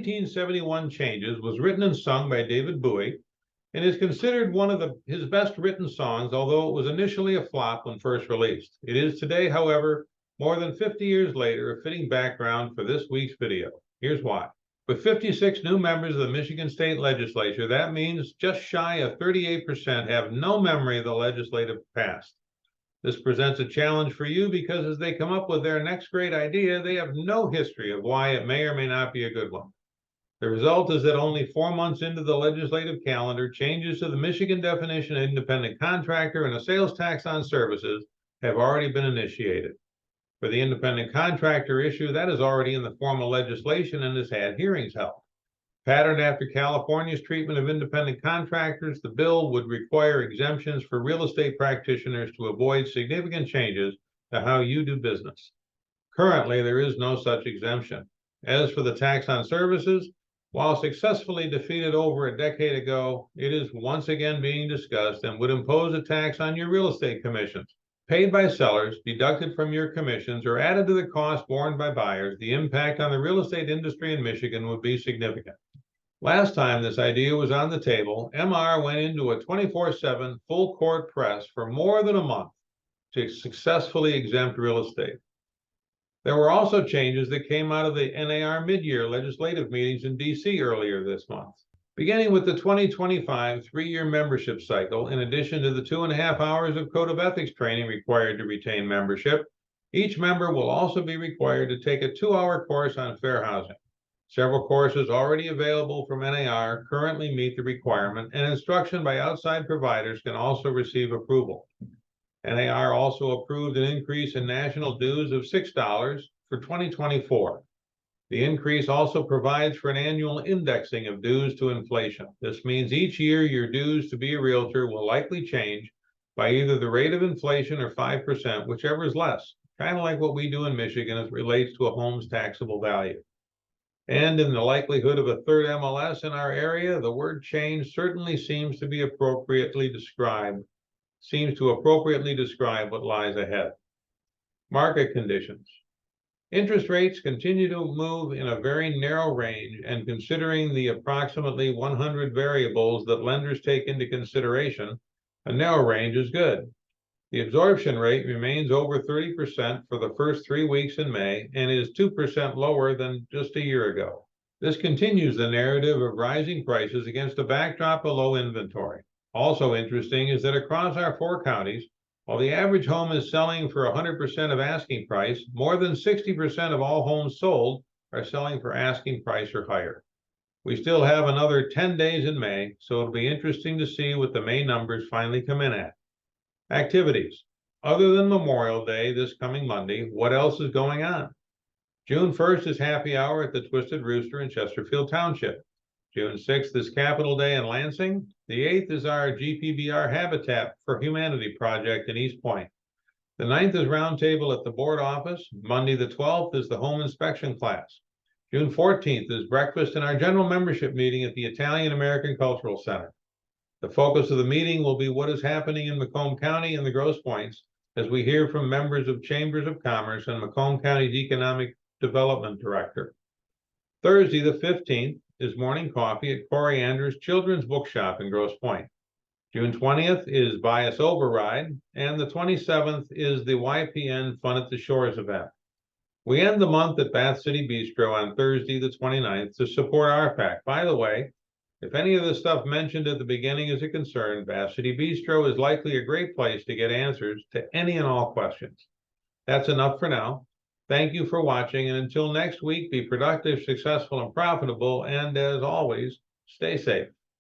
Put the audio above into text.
1971 Changes was written and sung by David Bowie and is considered one of his best written songs, although it was initially a flop when first released. It is today, however, more than 50 years later, a fitting background for this week's video. Here's why. With 56 new members of the Michigan State Legislature, that means just shy of 38% have no memory of the legislative past. This presents a challenge for you because as they come up with their next great idea, they have no history of why it may or may not be a good one. The result is that only 4 months into the legislative calendar, changes to the Michigan definition of independent contractor and a sales tax on services have already been initiated. For the independent contractor issue, that is already in the form of legislation and has had hearings held. Patterned after California's treatment of independent contractors, the bill would require exemptions for real estate practitioners to avoid significant changes to how you do business. Currently, there is no such exemption. As for the tax on services, while successfully defeated over a decade ago, it is once again being discussed and would impose a tax on your real estate commissions. Paid by sellers, deducted from your commissions, or added to the cost borne by buyers, the impact on the real estate industry in Michigan would be significant. Last time this idea was on the table, MR went into a 24/7 full court press for more than a month to successfully exempt real estate. There were also changes that came out of the NAR mid-year legislative meetings in DC earlier this month. Beginning with the 2025 three-year membership cycle, in addition to the 2.5 hours of Code of Ethics training required to retain membership, each member will also be required to take a 2-hour course on fair housing. Several courses already available from NAR currently meet the requirement, and instruction by outside providers can also receive approval. NAR also approved an increase in national dues of $6 for 2024. The increase also provides for an annual indexing of dues to inflation. This means each year your dues to be a realtor will likely change by either the rate of inflation or 5%, whichever is less, kind of like what we do in Michigan as it relates to a home's taxable value. And in the likelihood of a third MLS in our area, the word change certainly seems to appropriately describe what lies ahead. Market conditions. Interest rates continue to move in a very narrow range, and considering the approximately 100 variables that lenders take into consideration, a narrow range is good. The absorption rate remains over 30% for the first 3 weeks in May and is 2% lower than just a year ago. This continues the narrative of rising prices against a backdrop of low inventory. Also interesting is that across our 4 counties, while the average home is selling for 100% of asking price, more than 60% of all homes sold are selling for asking price or higher. We still have another 10 days in May, so it'll be interesting to see what the May numbers finally come in at. Activities. Other than Memorial Day this coming Monday, what else is going on? June 1st is happy hour at the Twisted Rooster in Chesterfield Township. June 6th is Capitol Day in Lansing. The 8th is our GPBR Habitat for Humanity project in East Point. The 9th is Roundtable at the board office. Monday the 12th is the home inspection class. June 14th is breakfast and our general membership meeting at the Italian American Cultural Center. The focus of the meeting will be what is happening in Macomb County and the Grosse Pointes as we hear from members of Chambers of Commerce and Macomb County's Economic Development Director. Thursday the 15th is morning coffee at Corey Andrews Children's Bookshop in Grosse Pointe. June 20th is Bias Override, and the 27th is the YPN Fun at the Shores event. We end the month at Bath City Bistro on Thursday the 29th to support RPAC. By the way, if any of the stuff mentioned at the beginning is a concern, Bath City Bistro is likely a great place to get answers to any and all questions. That's enough for now. Thank you for watching, and until next week, be productive, successful, and profitable, and as always, stay safe.